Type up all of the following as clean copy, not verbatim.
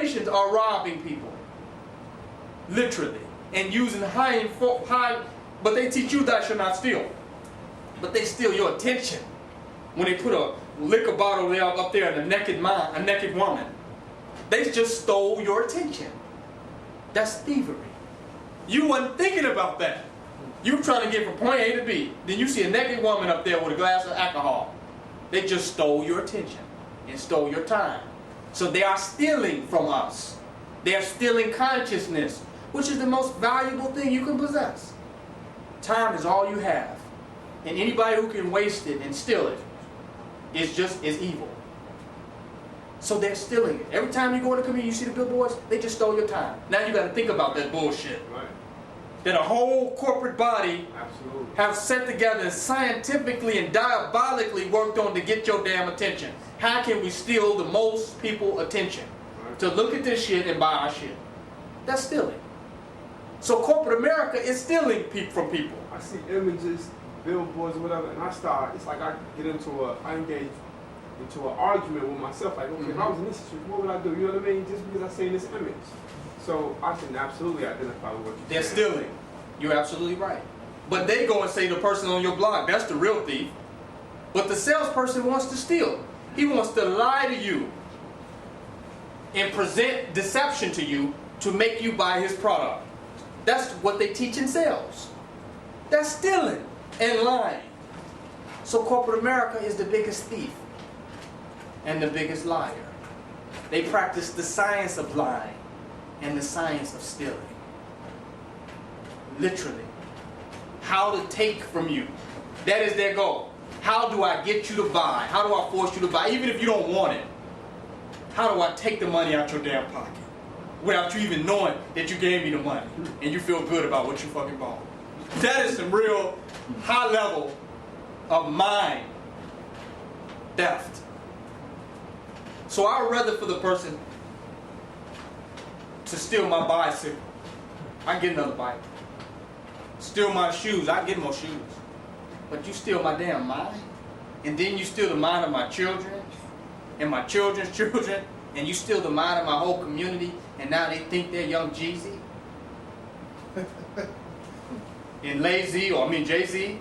corporations are robbing people, literally, and using high, but they teach you that shall not steal. But they steal your attention when they put a liquor bottle there up there and a naked woman. They just stole your attention. That's thievery. You wasn't thinking about that. You were trying to get from point A to B. Then you see a naked woman up there with a glass of alcohol. They just stole your attention and stole your time. So they are stealing from us. They are stealing consciousness, which is the most valuable thing you can possess. Time is all you have. And anybody who can waste it and steal it is evil. So they're stealing it. Every time you go in the community, you see the billboards, they just stole your time. Now you got to think about that bullshit. Right. That a whole corporate body Absolutely. have set together and scientifically and diabolically worked on to get your damn attention. How can we steal the most people attention? Right. To look at this shit and buy our shit. That's stealing. So corporate America is stealing from people. I see images, billboards, or whatever, and it's like I engage into an argument with myself, like, okay, if I was in this situation, what would I do? You know what I mean? Just because I see this image. So I can absolutely identify with what you're saying. They're stealing. You're absolutely right. But they go and say the person on your blog, that's the real thief. But the salesperson wants to steal. He wants to lie to you and present deception to you to make you buy his product. That's what they teach in sales. That's stealing and lying. So corporate America is the biggest thief and the biggest liar. They practice the science of lying and the science of stealing. Literally. How to take from you. That is their goal. How do I get you to buy? How do I force you to buy? Even if you don't want it. How do I take the money out your damn pocket? Without you even knowing that you gave me the money. And you feel good about what you fucking bought. That is some real high level of mind theft. So I would rather for the person to steal my bicycle, I get another bike. Steal my shoes, I get more shoes. But you steal my damn mind, and then you steal the mind of my children, and my children's children, and you steal the mind of my whole community, and now they think they're young Jeezy. And Jay-Z.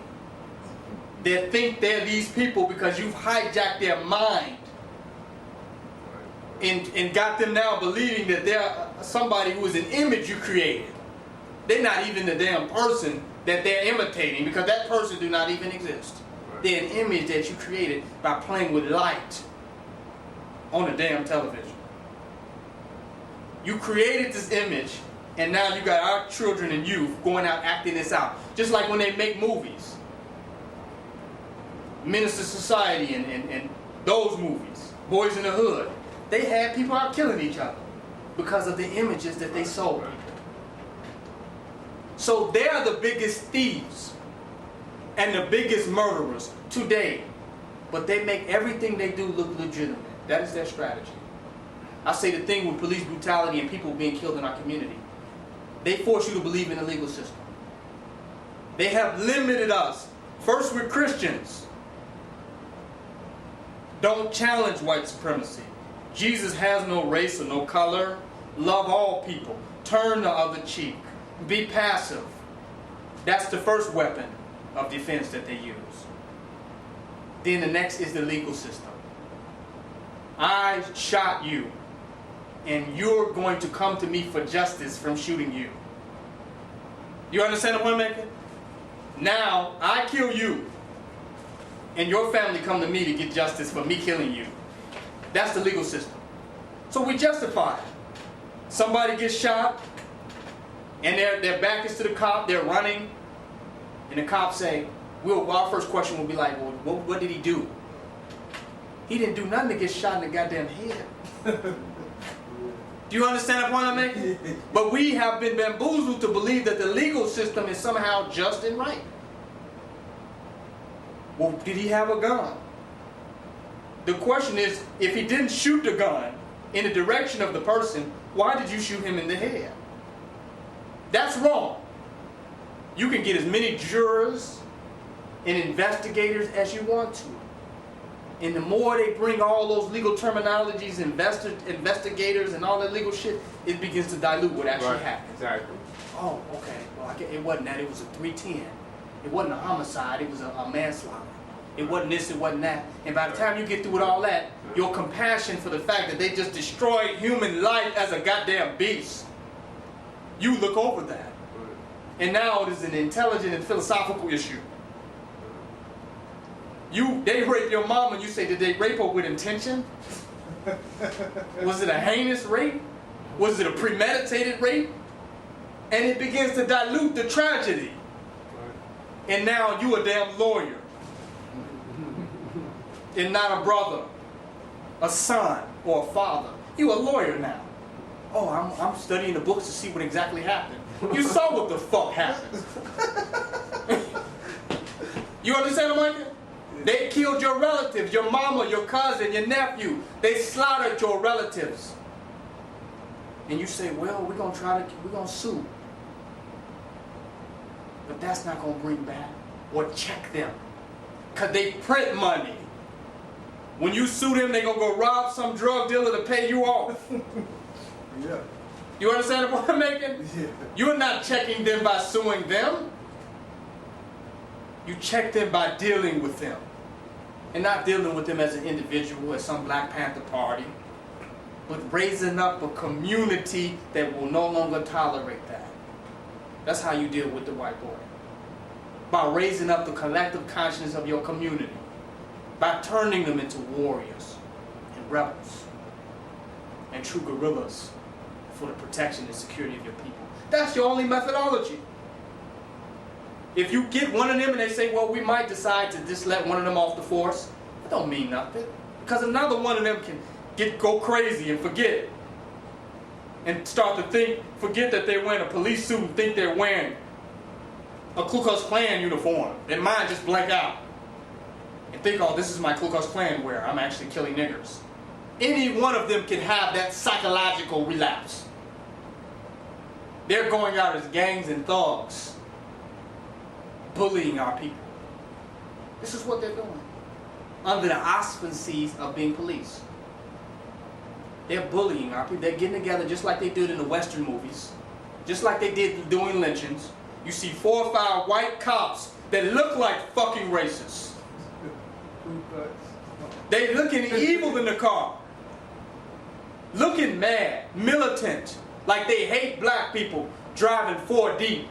They think they're these people because you've hijacked their mind and got them now believing that they're somebody who is an image you created. They're not even the damn person that they're imitating, because that person do not even exist. They're an image that you created by playing with light on the damn television. You created this image, and now you got our children and youth going out acting this out. Just like when they make movies. Menace to Society and those movies. Boys in the Hood. They had people out killing each other because of the images that they sold. So they're the biggest thieves and the biggest murderers today. But they make everything they do look legitimate. That is their strategy. I say the thing with police brutality and people being killed in our community. They force you to believe in the legal system. They have limited us. First, we're Christians. Don't challenge white supremacy. Jesus has no race or no color. Love all people. Turn the other cheek. Be passive. That's the first weapon of defense that they use. Then the next is the legal system. I shot you, and you're going to come to me for justice from shooting you. You understand the point I'm making? Now, I kill you, and your family come to me to get justice for me killing you. That's the legal system. So we justify it. Somebody gets shot, and their back is to the cop, they're running, and the cops say, our first question will be like, well, what did he do? He didn't do nothing to get shot in the goddamn head. Do you understand the point I'm making? But we have been bamboozled to believe that the legal system is somehow just and right. Well, did he have a gun? The question is, if he didn't shoot the gun in the direction of the person, why did you shoot him in the head? That's wrong. You can get as many jurors and investigators as you want to. And the more they bring all those legal terminologies, investigators, and all that legal shit, it begins to dilute what actually happened. Exactly. Oh, okay. Well, it wasn't that. It was a 310. It wasn't a homicide. It was a manslaughter. It wasn't this. It wasn't that. And by the time you get through with all that, your compassion for the fact that they just destroyed human life as a goddamn beast, you look over that. And now it is an intelligent and philosophical issue. They rape your mom and you say, did they rape her with intention? Was it a heinous rape? Was it a premeditated rape? And it begins to dilute the tragedy. And now you a damn lawyer. And not a brother, a son, or a father. You a lawyer now. Oh, I'm studying the books to see what exactly happened. You saw what the fuck happened. You understand what I'm saying? They killed your relatives, your mama, your cousin, your nephew. They slaughtered your relatives. And you say, well, we're going to sue. But that's not going to bring back or check them. Because they print money. When you sue them, they're going to go rob some drug dealer to pay you off. Yeah. You understand the point I'm making? Yeah. You're not checking them by suing them. You check them by dealing with them. And not dealing with them as an individual, as some Black Panther Party, but raising up a community that will no longer tolerate that. That's how you deal with the white boy. By raising up the collective consciousness of your community. By turning them into warriors and rebels and true guerrillas for the protection and security of your people. That's your only methodology. If you get one of them and they say, well, we might decide to just let one of them off the force, that don't mean nothing. Because another one of them can go crazy and forget. And start to forget that they're wearing a police suit and think they're wearing a Ku Klux Klan uniform. Their mind just blank out. And think, oh, this is my Ku Klux Klan wear. I'm actually killing niggers. Any one of them can have that psychological relapse. They're going out as gangs and thugs, bullying our people. This is what they're doing. Under the auspices of being police. They're bullying our people. They're getting together just like they did in the Western movies. Just like they did doing lynchings. You see 4 or 5 white cops that look like fucking racists. They looking evil in the car. Looking mad, militant, like they hate black people, driving 4 deep,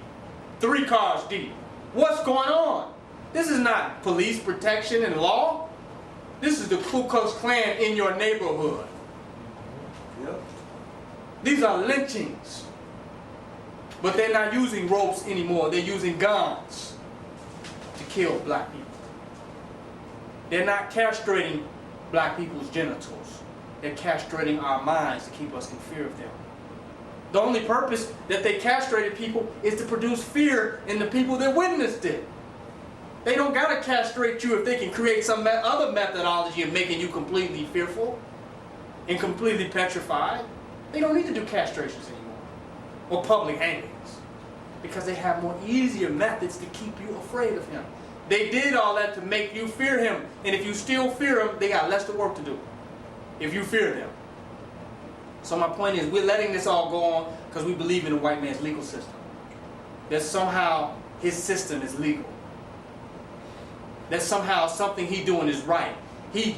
3 cars deep. What's going on? This is not police protection and law. This is the Ku Klux Klan in your neighborhood. Yep. These are lynchings. But they're not using ropes anymore. They're using guns to kill black people. They're not castrating black people's genitals. They're castrating our minds to keep us in fear of them. The only purpose that they castrated people is to produce fear in the people that witnessed it. They don't got to castrate you if they can create some other methodology of making you completely fearful and completely petrified. They don't need to do castrations anymore or public hangings because they have more easier methods to keep you afraid of him. They did all that to make you fear him, and if you still fear him, they got less work to do if you fear them. So my point is, we're letting this all go on because we believe in the white man's legal system. That somehow his system is legal. That somehow something he's doing is right. He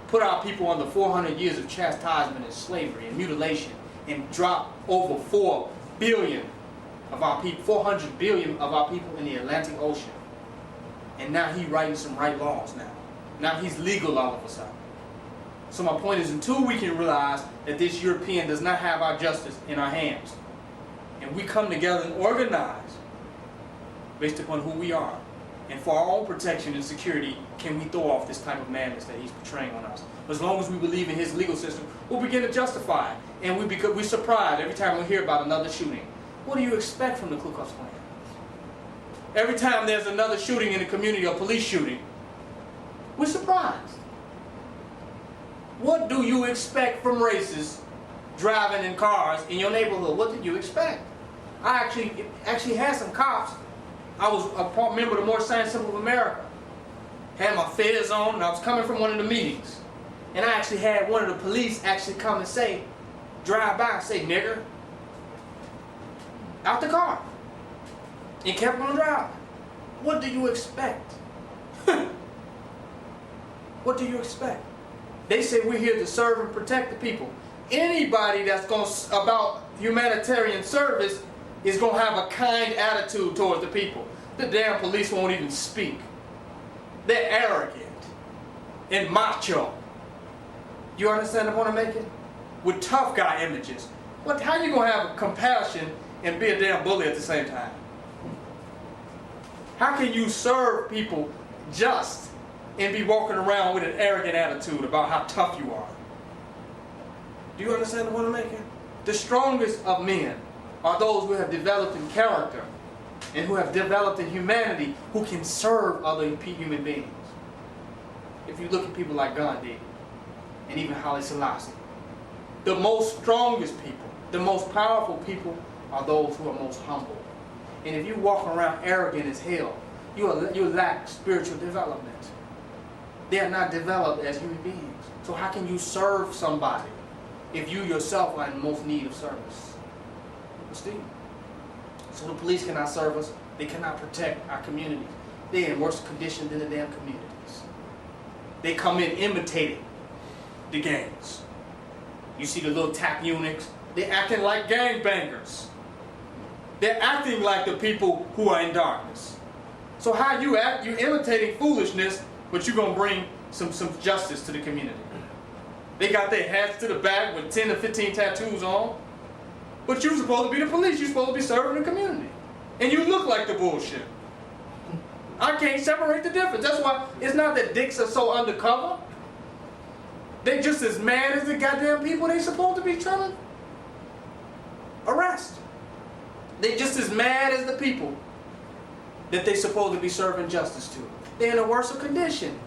put our people under 400 years of chastisement and slavery and mutilation and dropped over 4 billion of our people, 400 billion of our people in the Atlantic Ocean. And now he's writing some right laws now. Now he's legal all of a sudden. So my point is, until we can realize that this European does not have our justice in our hands, and we come together and organize based upon who we are, and for our own protection and security, can we throw off this type of madness that he's portraying on us? As long as we believe in his legal system, we'll begin to justify it. And we're surprised every time we hear about another shooting. What do you expect from the Ku Klux Klan? Every time there's another shooting in the community, a police shooting, we're surprised. What do you expect from racists driving in cars in your neighborhood? What did you expect? I actually had some cops. I was a member of the More Science Symbol of America. had my fez on, and I was coming from one of the meetings. And I actually had one of the police actually come and say, drive by and say, nigger, out the car. And kept on driving. What do you expect? What do you expect? They say we're here to serve and protect the people. Anybody that's about humanitarian service is going to have a kind attitude towards the people. The damn police won't even speak. They're arrogant and macho. You understand the point I'm making? With tough guy images. How you going to have compassion and be a damn bully at the same time? How can you serve people just and be walking around with an arrogant attitude about how tough you are? Do you understand the point I'm making? The strongest of men are those who have developed in character and who have developed in humanity, who can serve other human beings. If you look at people like Gandhi and even Haile Selassie, the most strongest people, the most powerful people are those who are most humble. And if you walk around arrogant as hell, you lack spiritual development. They are not developed as human beings. So how can you serve somebody if you yourself are in most need of service? Understand? So the police cannot serve us. They cannot protect our communities. They're in worse condition than the damn communities. They come in imitating the gangs. You see the little tap eunuchs, they're acting like gangbangers. They're acting like the people who are in darkness. So how you act, you're imitating foolishness, but you're going to bring some justice to the community. They got their hats to the back with 10 to 15 tattoos on. But you're supposed to be the police. You're supposed to be serving the community. And you look like the bullshit. I can't separate the difference. That's why it's not that dicks are so undercover. They just as mad as the goddamn people they supposed to be trying to arrest. They just as mad as the people that they supposed to be serving justice to. They're in a worse condition.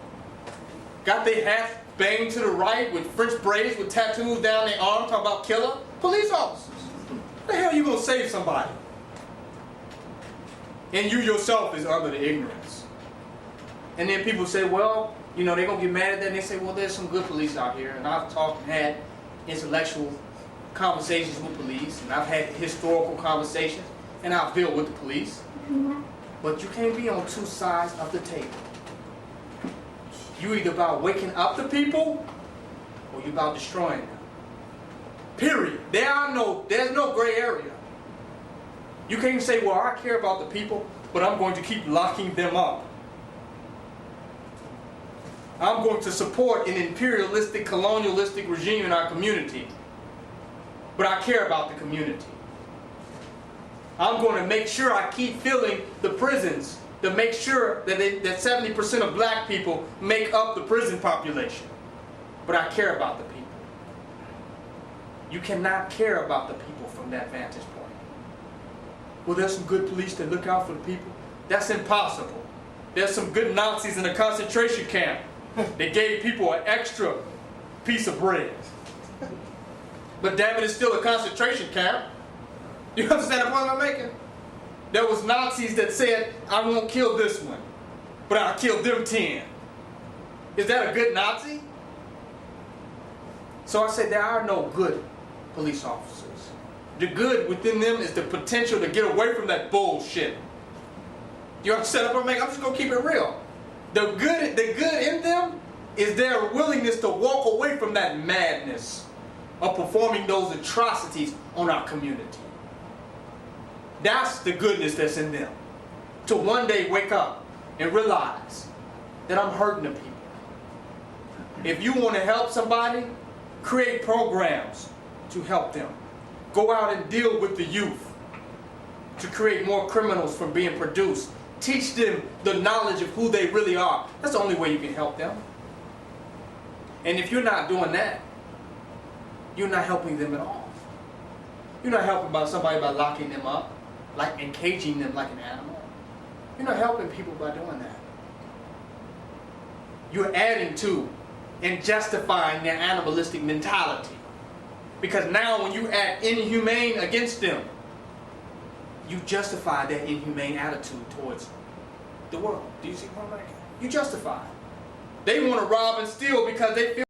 Got their hats banged to the right with French braids with tattoos down their arm, talking about killer police officers. How the hell are you going to save somebody? And you yourself is under the ignorance. And then people say, well, you know, they're going to get mad at that, and they say, well, there's some good police out here. And I've talked and had intellectual conversations with police, and I've had historical conversations, and I've built with the police. But you can't be on two sides of the table. You either about waking up the people, or you about destroying them. Period. There's no gray area. You can't say, well, I care about the people, but I'm going to keep locking them up. I'm going to support an imperialistic, colonialistic regime in our community, but I care about the community. I'm going to make sure I keep filling the prisons to make sure that 70% of black people make up the prison population. But I care about the people. You cannot care about the people from that vantage point. Well, there's some good police that look out for the people. That's impossible. There's some good Nazis in a concentration camp that gave people an extra piece of bread. But damn it, it's still a concentration camp. You understand the point I'm making? There was Nazis that said, I won't kill this one, but I'll kill them 10. Is that a good Nazi? So I said there are no good police officers. The good within them is the potential to get away from that bullshit. You understand what I'm making? I'm just going to keep it real. The good in them is their willingness to walk away from that madness of performing those atrocities on our community. That's the goodness that's in them. To one day wake up and realize that I'm hurting the people. If you want to help somebody, create programs to help them. Go out and deal with the youth to create more criminals from being produced. Teach them the knowledge of who they really are. That's the only way you can help them. And if you're not doing that, you're not helping them at all. You're not helping somebody by locking them up, like encaging them like an animal. You're not helping people by doing that. You're adding to and justifying their animalistic mentality. Because now when you act inhumane against them, you justify that inhumane attitude towards the world. Do you see what I'm saying? You justify it. They want to rob and steal because they feel